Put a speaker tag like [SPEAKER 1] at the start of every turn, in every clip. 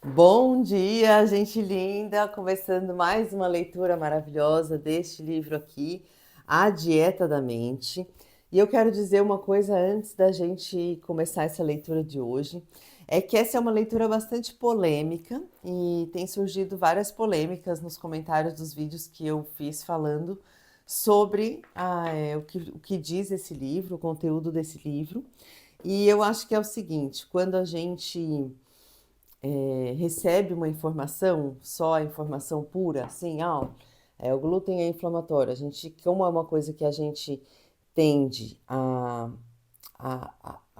[SPEAKER 1] Bom dia, gente linda! Começando mais uma leitura maravilhosa deste livro aqui, A Dieta da Mente. E eu quero dizer uma coisa antes da gente começar essa leitura de hoje, é que essa é uma leitura bastante polêmica e tem surgido várias polêmicas nos comentários dos vídeos que eu fiz falando sobre o que diz esse livro, o conteúdo desse livro. E eu acho que é o seguinte, quando a gente recebe uma informação, só a informação pura, assim, o glúten é inflamatório. A gente, como é uma coisa que a gente tende a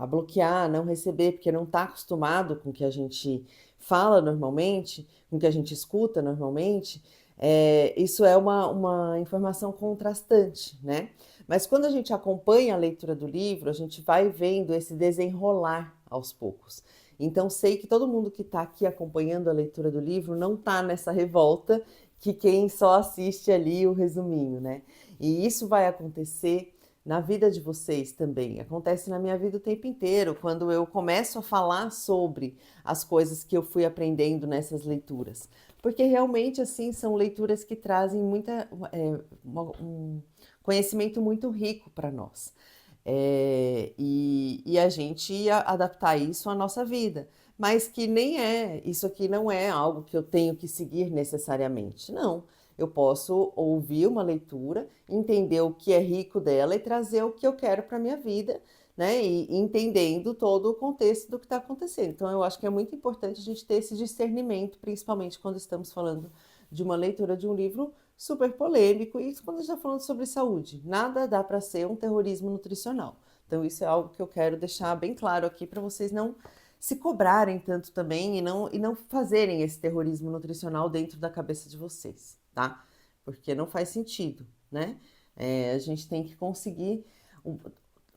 [SPEAKER 1] bloquear, não receber, porque não está acostumado com o que a gente fala normalmente, com o que a gente escuta normalmente, isso é uma informação contrastante, né? Mas quando a gente acompanha a leitura do livro, a gente vai vendo esse desenrolar aos poucos. Então, sei que todo mundo que está aqui acompanhando a leitura do livro não está nessa revolta que quem só assiste ali o resuminho, né? E isso vai acontecer na vida de vocês também. Acontece na minha vida o tempo inteiro, quando eu começo a falar sobre as coisas que eu fui aprendendo nessas leituras. Porque realmente, assim, são leituras que trazem um conhecimento muito rico para nós. E a gente ia adaptar isso à nossa vida. Mas que nem é, isso aqui não é algo que eu tenho que seguir necessariamente. Não. Eu posso ouvir uma leitura, entender o que é rico dela e trazer o que eu quero para a minha vida, né? E entendendo todo o contexto do que está acontecendo. Então, eu acho que é muito importante a gente ter esse discernimento, principalmente quando estamos falando de uma leitura de um livro super polêmico, e quando a gente está falando sobre saúde, nada dá para ser um terrorismo nutricional. Então, isso é algo que eu quero deixar bem claro aqui para vocês não se cobrarem tanto também e não fazerem esse terrorismo nutricional dentro da cabeça de vocês, tá? Porque não faz sentido, né? A gente tem que conseguir.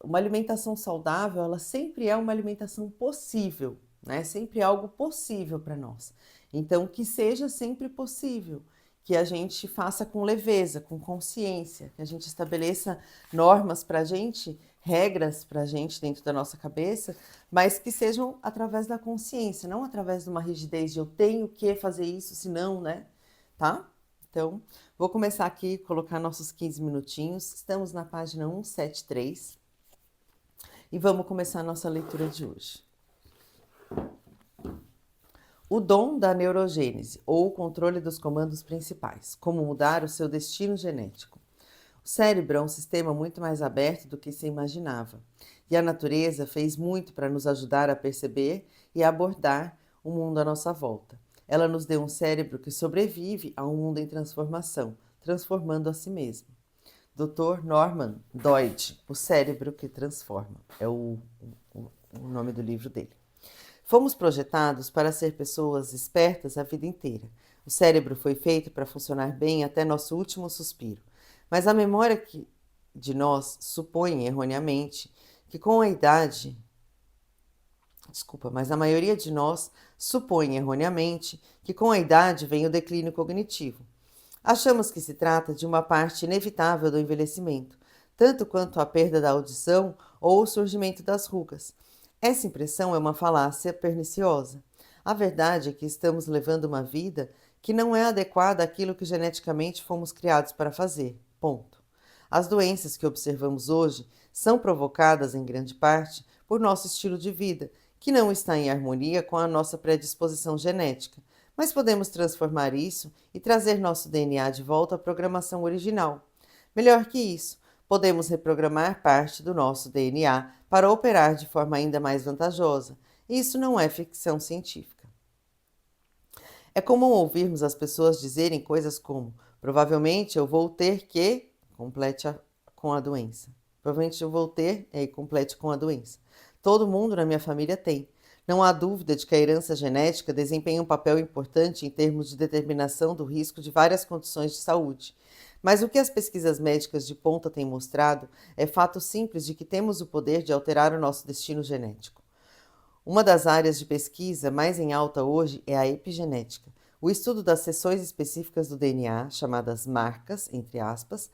[SPEAKER 1] Uma alimentação saudável, ela sempre é uma alimentação possível, né? Sempre é algo possível para nós. Então, que seja sempre possível, que a gente faça com leveza, com consciência, que a gente estabeleça normas para a gente, regras para a gente dentro da nossa cabeça, mas que sejam através da consciência, não através de uma rigidez de eu tenho que fazer isso, senão, né? Tá? Então, vou começar aqui, colocar nossos 15 minutinhos. Estamos na página 173 e vamos começar a nossa leitura de hoje. O dom da neurogênese, ou o controle dos comandos principais, como mudar o seu destino genético. O cérebro é um sistema muito mais aberto do que se imaginava, e a natureza fez muito para nos ajudar a perceber e a abordar o mundo à nossa volta. Ela nos deu um cérebro que sobrevive a um mundo em transformação, transformando a si mesmo. Dr. Norman Doidge, O Cérebro que Transforma, é o nome do livro dele. Fomos projetados para ser pessoas espertas a vida inteira. O cérebro foi feito para funcionar bem até nosso último suspiro. Mas a memória de nós supõe erroneamente que com a idade. Desculpa, mas a maioria de nós supõe erroneamente que com a idade vem o declínio cognitivo. Achamos que se trata de uma parte inevitável do envelhecimento, tanto quanto a perda da audição ou o surgimento das rugas. Essa impressão é uma falácia perniciosa. A verdade é que estamos levando uma vida que não é adequada àquilo que geneticamente fomos criados para fazer. Ponto. As doenças que observamos hoje são provocadas, em grande parte, por nosso estilo de vida, que não está em harmonia com a nossa predisposição genética. Mas podemos transformar isso e trazer nosso DNA de volta à programação original. Melhor que isso, podemos reprogramar parte do nosso DNA para operar de forma ainda mais vantajosa. Isso não é ficção científica. É comum ouvirmos as pessoas dizerem coisas como: provavelmente eu vou ter que. Com a doença. Provavelmente eu vou ter. E complete com a doença. Todo mundo na minha família tem. Não há dúvida de que a herança genética desempenha um papel importante em termos de determinação do risco de várias condições de saúde. Mas o que as pesquisas médicas de ponta têm mostrado é fato simples de que temos o poder de alterar o nosso destino genético. Uma das áreas de pesquisa mais em alta hoje é a epigenética, o estudo das seções específicas do DNA, chamadas marcas, entre aspas,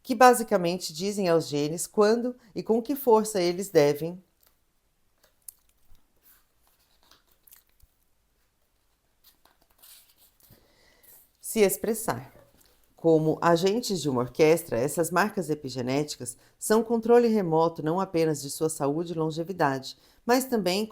[SPEAKER 1] que basicamente dizem aos genes quando e com que força eles devem Se expressar. Como agentes de uma orquestra, essas marcas epigenéticas são controle remoto não apenas de sua saúde e longevidade, mas também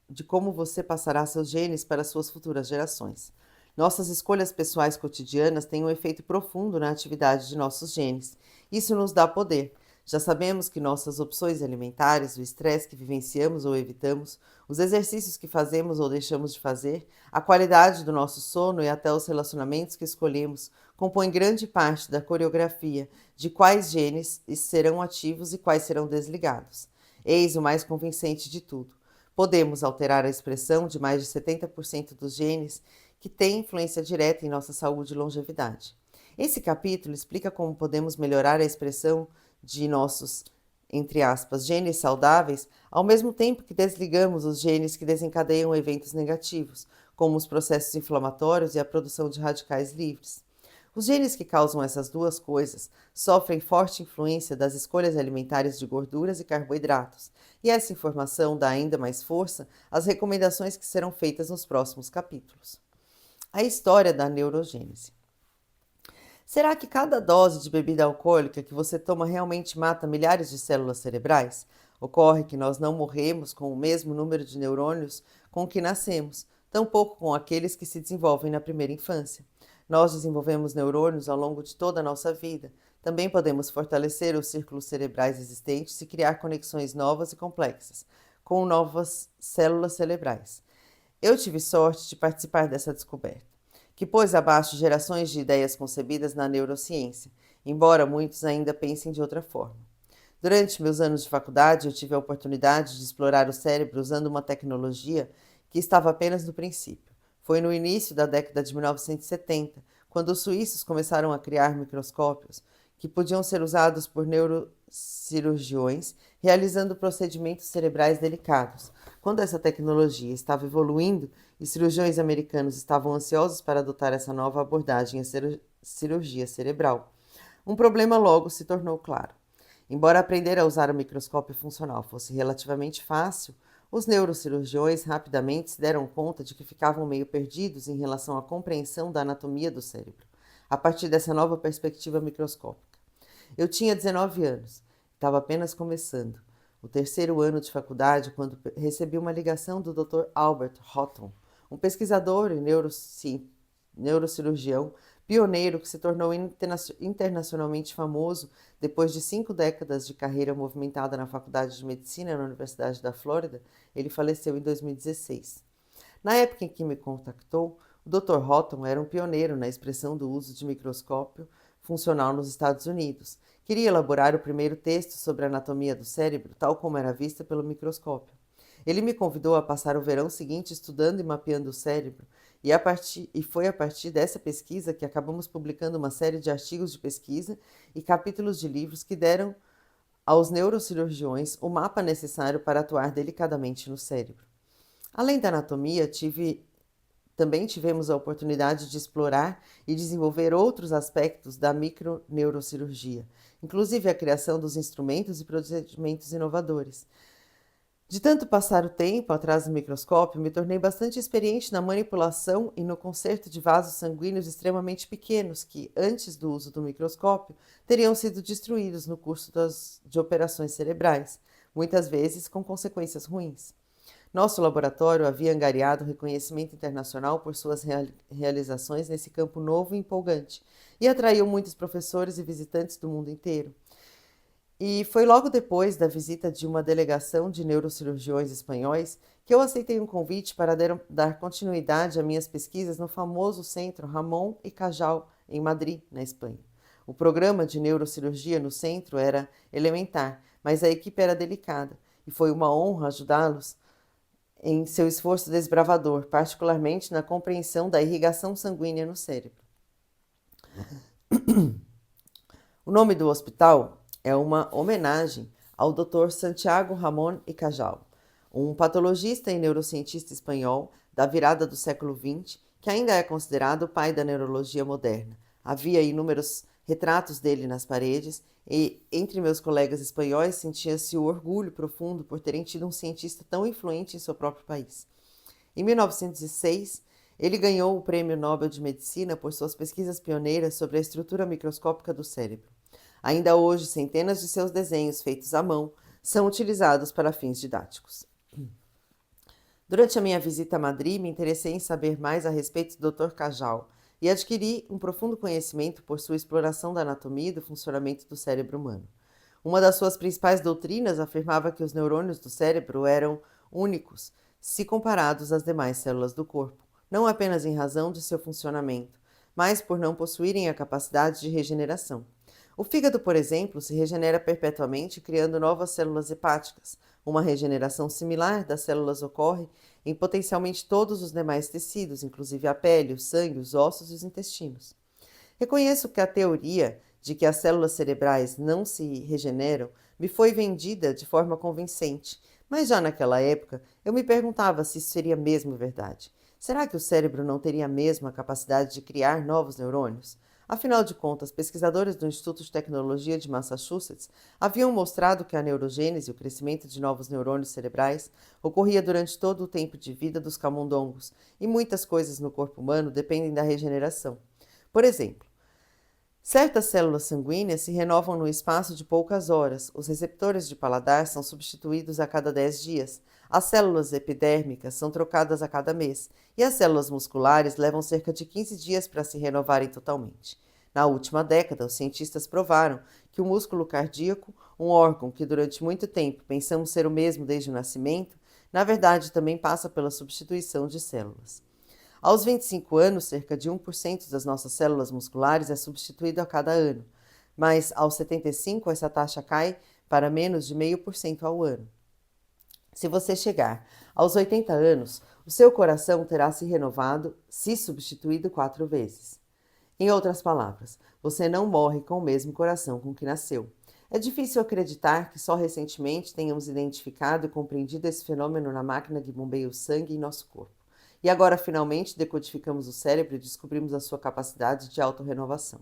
[SPEAKER 1] de como você passará seus genes para suas futuras gerações. Nossas escolhas pessoais cotidianas têm um efeito profundo na atividade de nossos genes. Isso nos dá poder. Já sabemos que nossas opções alimentares, o estresse que vivenciamos ou evitamos, os exercícios que fazemos ou deixamos de fazer, a qualidade do nosso sono e até os relacionamentos que escolhemos compõem grande parte da coreografia de quais genes serão ativos e quais serão desligados. Eis o mais convincente de tudo. Podemos alterar a expressão de mais de 70% dos genes que têm influência direta em nossa saúde e longevidade. Esse capítulo explica como podemos melhorar a expressão de nossos, entre aspas, genes saudáveis, ao mesmo tempo que desligamos os genes que desencadeiam eventos negativos, como os processos inflamatórios e a produção de radicais livres. Os genes que causam essas duas coisas sofrem forte influência das escolhas alimentares de gorduras e carboidratos, e essa informação dá ainda mais força às recomendações que serão feitas nos próximos capítulos. A história da neurogênese. Será que cada dose de bebida alcoólica que você toma realmente mata milhares de células cerebrais? Ocorre que nós não morremos com o mesmo número de neurônios com que nascemos, tampouco com aqueles que se desenvolvem na primeira infância. Nós desenvolvemos neurônios ao longo de toda a nossa vida. Também podemos fortalecer os círculos cerebrais existentes e criar conexões novas e complexas, com novas células cerebrais. Eu tive sorte de participar dessa descoberta, que pôs abaixo gerações de ideias concebidas na neurociência, embora muitos ainda pensem de outra forma. Durante meus anos de faculdade, eu tive a oportunidade de explorar o cérebro usando uma tecnologia que estava apenas no princípio. Foi no início da década de 1970, quando os suíços começaram a criar microscópios que podiam ser usados por neurocirurgiões realizando procedimentos cerebrais delicados. Quando essa tecnologia estava evoluindo e cirurgiões americanos estavam ansiosos para adotar essa nova abordagem à cirurgia cerebral, um problema logo se tornou claro. Embora aprender a usar o microscópio funcional fosse relativamente fácil, os neurocirurgiões rapidamente se deram conta de que ficavam meio perdidos em relação à compreensão da anatomia do cérebro, a partir dessa nova perspectiva microscópica. Eu tinha 19 anos, estava apenas começando o terceiro ano de faculdade quando recebi uma ligação do Dr. Albert Houghton, um pesquisador e neurocirurgião pioneiro que se tornou internacionalmente famoso depois de 5 décadas de carreira movimentada na Faculdade de Medicina na Universidade da Flórida. Ele faleceu em 2016. Na época em que me contactou, o Dr. Houghton era um pioneiro na expressão do uso de microscópio funcional nos Estados Unidos. Queria elaborar o primeiro texto sobre a anatomia do cérebro, tal como era vista pelo microscópio. Ele me convidou a passar o verão seguinte estudando e mapeando o cérebro, e foi a partir dessa pesquisa que acabamos publicando uma série de artigos de pesquisa e capítulos de livros que deram aos neurocirurgiões o mapa necessário para atuar delicadamente no cérebro. Além da anatomia, também tivemos a oportunidade de explorar e desenvolver outros aspectos da microneurocirurgia, inclusive a criação dos instrumentos e procedimentos inovadores. De tanto passar o tempo atrás do microscópio, me tornei bastante experiente na manipulação e no conserto de vasos sanguíneos extremamente pequenos que, antes do uso do microscópio, teriam sido destruídos no curso de operações cerebrais, muitas vezes com consequências ruins. Nosso laboratório havia angariado reconhecimento internacional por suas realizações nesse campo novo e empolgante, e atraiu muitos professores e visitantes do mundo inteiro. E foi logo depois da visita de uma delegação de neurocirurgiões espanhóis que eu aceitei um convite para dar continuidade a minhas pesquisas no famoso centro Ramón y Cajal, em Madrid, na Espanha. O programa de neurocirurgia no centro era elementar, mas a equipe era delicada, e foi uma honra ajudá-los em seu esforço desbravador, particularmente na compreensão da irrigação sanguínea no cérebro. O nome do hospital é uma homenagem ao Dr. Santiago Ramón y Cajal, um patologista e neurocientista espanhol da virada do século XX, que ainda é considerado o pai da neurologia moderna. Havia inúmeros retratos dele nas paredes e, entre meus colegas espanhóis, sentia-se o orgulho profundo por terem tido um cientista tão influente em seu próprio país. Em 1906, Ele ganhou o Prêmio Nobel de Medicina por suas pesquisas pioneiras sobre a estrutura microscópica do cérebro. Ainda hoje, centenas de seus desenhos feitos à mão são utilizados para fins didáticos. Durante a minha visita a Madrid, me interessei em saber mais a respeito do Dr. Cajal e adquiri um profundo conhecimento por sua exploração da anatomia e do funcionamento do cérebro humano. Uma das suas principais doutrinas afirmava que os neurônios do cérebro eram únicos, se comparados às demais células do corpo, não apenas em razão de seu funcionamento, mas por não possuírem a capacidade de regeneração. O fígado, por exemplo, se regenera perpetuamente criando novas células hepáticas. Uma regeneração similar das células ocorre em potencialmente todos os demais tecidos, inclusive a pele, o sangue, os ossos e os intestinos. Reconheço que a teoria de que as células cerebrais não se regeneram me foi vendida de forma convincente, mas já naquela época eu me perguntava se isso seria mesmo verdade. Será que o cérebro não teria mesmo a capacidade de criar novos neurônios? Afinal de contas, pesquisadores do Instituto de Tecnologia de Massachusetts haviam mostrado que a neurogênese, o crescimento de novos neurônios cerebrais, ocorria durante todo o tempo de vida dos camundongos, e muitas coisas no corpo humano dependem da regeneração. Por exemplo, certas células sanguíneas se renovam no espaço de poucas horas, os receptores de paladar são substituídos a cada 10 dias, as células epidérmicas são trocadas a cada mês e as células musculares levam cerca de 15 dias para se renovarem totalmente. Na última década, os cientistas provaram que o músculo cardíaco, um órgão que durante muito tempo pensamos ser o mesmo desde o nascimento, na verdade também passa pela substituição de células. Aos 25 anos, cerca de 1% das nossas células musculares é substituído a cada ano, mas aos 75 essa taxa cai para menos de 0,5% ao ano. Se você chegar aos 80 anos, o seu coração terá se renovado, se substituído 4 vezes. Em outras palavras, você não morre com o mesmo coração com que nasceu. É difícil acreditar que só recentemente tenhamos identificado e compreendido esse fenômeno na máquina que bombeia o sangue em nosso corpo. E agora, finalmente, decodificamos o cérebro e descobrimos a sua capacidade de autorrenovação.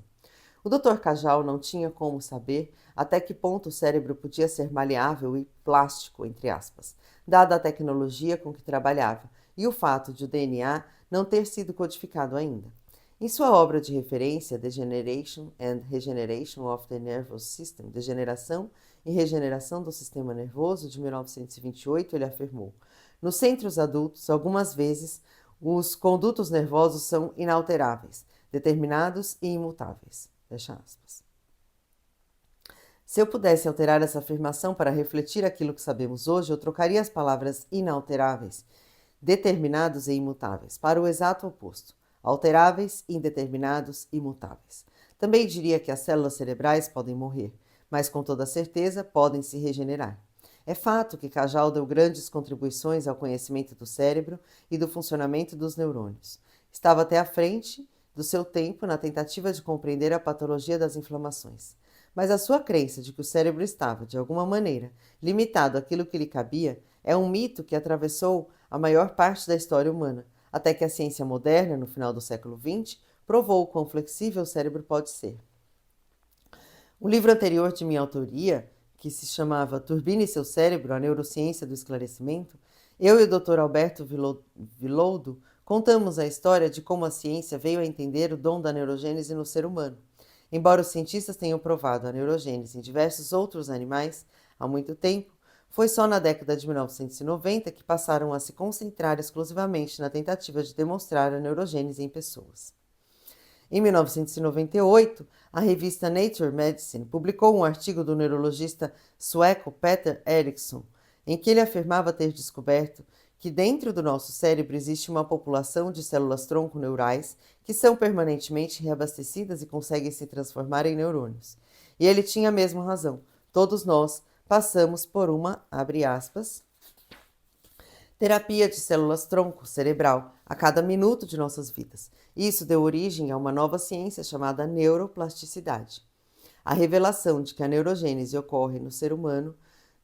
[SPEAKER 1] O Dr. Cajal não tinha como saber até que ponto o cérebro podia ser maleável e plástico, entre aspas, dada a tecnologia com que trabalhava e o fato de o DNA não ter sido codificado ainda. Em sua obra de referência, Degeneration and Regeneration of the Nervous System, Degeneração e Regeneração do Sistema Nervoso, de 1928, ele afirmou: nos centros adultos, algumas vezes, os condutos nervosos são inalteráveis, determinados e imutáveis. Fecha aspas. Se eu pudesse alterar essa afirmação para refletir aquilo que sabemos hoje, eu trocaria as palavras inalteráveis, determinados e imutáveis, para o exato oposto: alteráveis, indeterminados, imutáveis. Também diria que as células cerebrais podem morrer, mas com toda certeza podem se regenerar. É fato que Cajal deu grandes contribuições ao conhecimento do cérebro e do funcionamento dos neurônios. Estava até à frente do seu tempo na tentativa de compreender a patologia das inflamações. Mas a sua crença de que o cérebro estava, de alguma maneira, limitado àquilo que lhe cabia, é um mito que atravessou a maior parte da história humana, até que a ciência moderna, no final do século XX, provou o quão flexível o cérebro pode ser. Um livro anterior de minha autoria, que se chamava Turbine seu cérebro, a neurociência do esclarecimento, eu e o Dr. Alberto Villoldo contamos a história de como a ciência veio a entender o dom da neurogênese no ser humano. Embora os cientistas tenham provado a neurogênese em diversos outros animais há muito tempo, foi só na década de 1990 que passaram a se concentrar exclusivamente na tentativa de demonstrar a neurogênese em pessoas. Em 1998, a revista Nature Medicine publicou um artigo do neurologista sueco Peter Eriksson, em que ele afirmava ter descoberto que dentro do nosso cérebro existe uma população de células-tronco neurais que são permanentemente reabastecidas e conseguem se transformar em neurônios. E ele tinha mesmo razão. Todos nós passamos por uma, abre aspas, terapia de células-tronco cerebral a cada minuto de nossas vidas. Isso deu origem a uma nova ciência chamada neuroplasticidade. A revelação de que a neurogênese ocorre no ser humano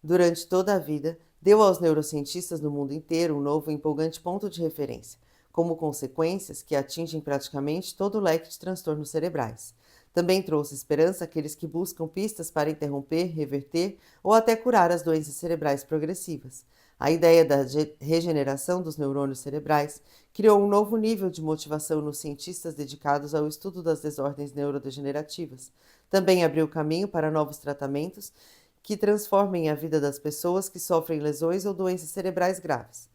[SPEAKER 1] durante toda a vida deu aos neurocientistas no mundo inteiro um novo e empolgante ponto de referência, como consequências que atingem praticamente todo o leque de transtornos cerebrais. Também trouxe esperança àqueles que buscam pistas para interromper, reverter ou até curar as doenças cerebrais progressivas. A ideia da regeneração dos neurônios cerebrais criou um novo nível de motivação nos cientistas dedicados ao estudo das desordens neurodegenerativas. Também abriu caminho para novos tratamentos que transformem a vida das pessoas que sofrem lesões ou doenças cerebrais graves.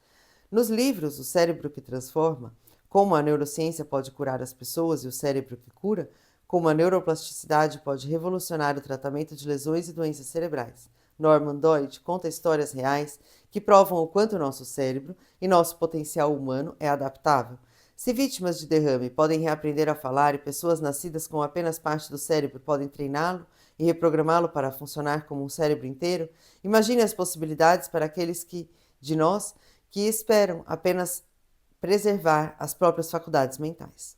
[SPEAKER 1] Nos livros O Cérebro que Transforma, Como a Neurociência Pode Curar as Pessoas e o Cérebro que Cura, Como a Neuroplasticidade Pode Revolucionar o Tratamento de Lesões e Doenças Cerebrais, Norman Doidge conta histórias reais que provam o quanto nosso cérebro e nosso potencial humano é adaptável. Se vítimas de derrame podem reaprender a falar e pessoas nascidas com apenas parte do cérebro podem treiná-lo e reprogramá-lo para funcionar como um cérebro inteiro, imagine as possibilidades para aqueles de nós que esperam apenas preservar as próprias faculdades mentais.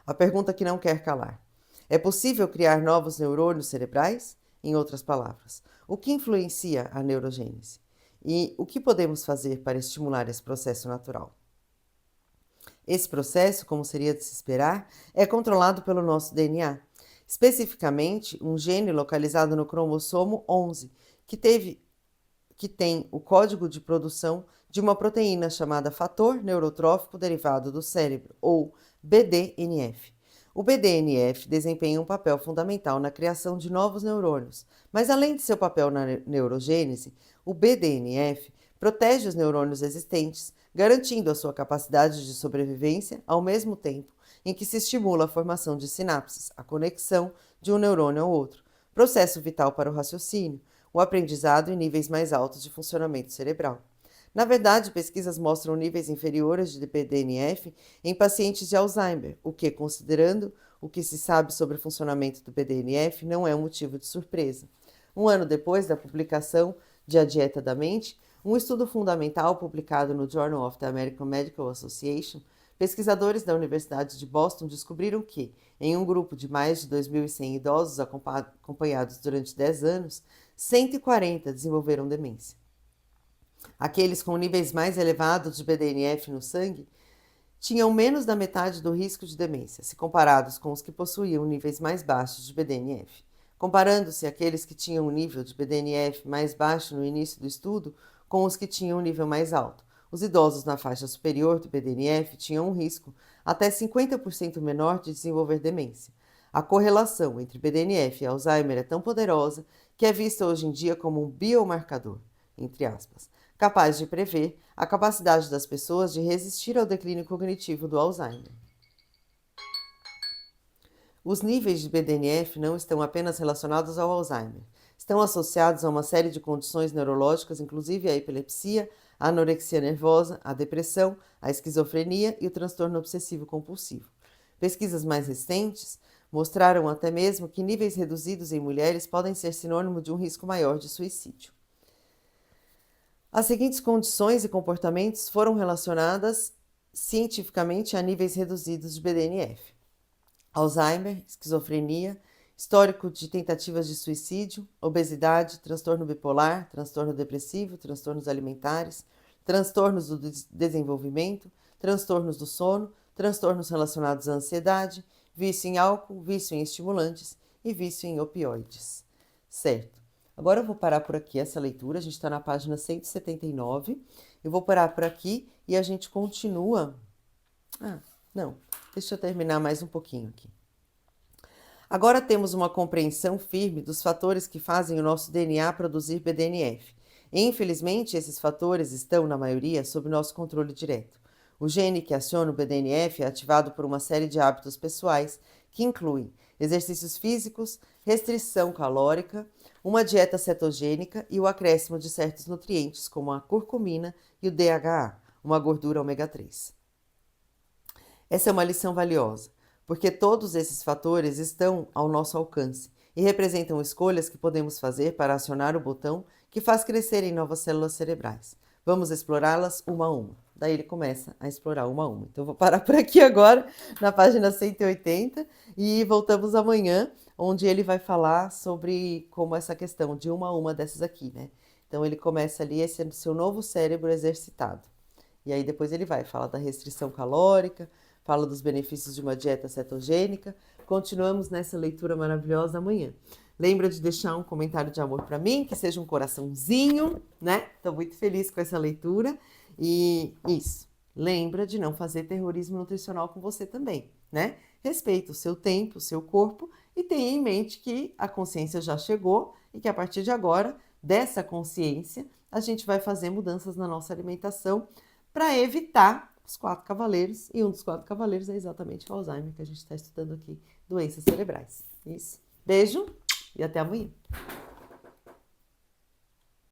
[SPEAKER 1] A pergunta que não quer calar: é possível criar novos neurônios cerebrais? Em outras palavras, o que influencia a neurogênese? E o que podemos fazer para estimular esse processo natural? Esse processo, como seria de se esperar, é controlado pelo nosso DNA, especificamente um gene localizado no cromossomo 11, que tem o código de produção de uma proteína chamada fator neurotrófico derivado do cérebro, ou BDNF. O BDNF desempenha um papel fundamental na criação de novos neurônios, mas além de seu papel na neurogênese, o BDNF protege os neurônios existentes, garantindo a sua capacidade de sobrevivência ao mesmo tempo em que se estimula a formação de sinapses, a conexão de um neurônio ao outro, processo vital para o raciocínio, o aprendizado e níveis mais altos de funcionamento cerebral. Na verdade, pesquisas mostram níveis inferiores de BDNF em pacientes de Alzheimer, o que, considerando o que se sabe sobre o funcionamento do BDNF, não é um motivo de surpresa. Um ano depois da publicação de A Dieta da Mente, um estudo fundamental publicado no Journal of the American Medical Association, pesquisadores da Universidade de Boston descobriram que, em um grupo de mais de 2.100 idosos acompanhados durante 10 anos, 140 desenvolveram demência. Aqueles com níveis mais elevados de BDNF no sangue tinham menos da metade do risco de demência, se comparados com os que possuíam níveis mais baixos de BDNF. Comparando-se aqueles que tinham um nível de BDNF mais baixo no início do estudo com os que tinham um nível mais alto, os idosos na faixa superior do BDNF tinham um risco até 50% menor de desenvolver demência. A correlação entre BDNF e Alzheimer é tão poderosa que é vista hoje em dia como um biomarcador, entre aspas, capaz de prever a capacidade das pessoas de resistir ao declínio cognitivo do Alzheimer. Os níveis de BDNF não estão apenas relacionados ao Alzheimer, estão associados a uma série de condições neurológicas, inclusive a epilepsia, a anorexia nervosa, a depressão, a esquizofrenia e o transtorno obsessivo-compulsivo. Pesquisas mais recentes mostraram até mesmo que níveis reduzidos em mulheres podem ser sinônimo de um risco maior de suicídio. As seguintes condições e comportamentos foram relacionadas cientificamente a níveis reduzidos de BDNF: Alzheimer, esquizofrenia, histórico de tentativas de suicídio, obesidade, transtorno bipolar, transtorno depressivo, transtornos alimentares, transtornos do desenvolvimento, transtornos do sono, transtornos relacionados à ansiedade, vício em álcool, vício em estimulantes e vício em opioides. Certo. Agora eu vou parar por aqui essa leitura, a gente está na página 179. Eu vou parar por aqui e a gente continua. Deixa eu terminar mais um pouquinho aqui. Agora temos uma compreensão firme dos fatores que fazem o nosso DNA produzir BDNF. Infelizmente, esses fatores estão, na maioria, sob nosso controle direto. O gene que aciona o BDNF é ativado por uma série de hábitos pessoais que incluem exercícios físicos, restrição calórica, uma dieta cetogênica e o acréscimo de certos nutrientes, como a curcumina e o DHA, uma gordura ômega 3. Essa é uma lição valiosa, porque todos esses fatores estão ao nosso alcance e representam escolhas que podemos fazer para acionar o botão que faz crescerem novas células cerebrais. Vamos explorá-las uma a uma. Daí ele começa a explorar uma a uma. Então, eu vou parar por aqui agora, na página 180, e voltamos amanhã, onde ele vai falar sobre como essa questão de uma a uma dessas aqui, né? Então, ele começa ali, esse é o seu novo cérebro exercitado. E aí, depois ele vai falar da restrição calórica, fala dos benefícios de uma dieta cetogênica. Continuamos nessa leitura maravilhosa amanhã. Lembra de deixar um comentário de amor para mim, que seja um coraçãozinho, né? Tô muito feliz com essa leitura. E isso, lembra de não fazer terrorismo nutricional com você também, né? Respeita o seu tempo, o seu corpo e tenha em mente que a consciência já chegou e que a partir de agora, dessa consciência, a gente vai fazer mudanças na nossa alimentação para evitar os 4 cavaleiros, e um dos 4 cavaleiros é exatamente o Alzheimer, que a gente está estudando aqui, doenças cerebrais. Isso. Beijo e até amanhã.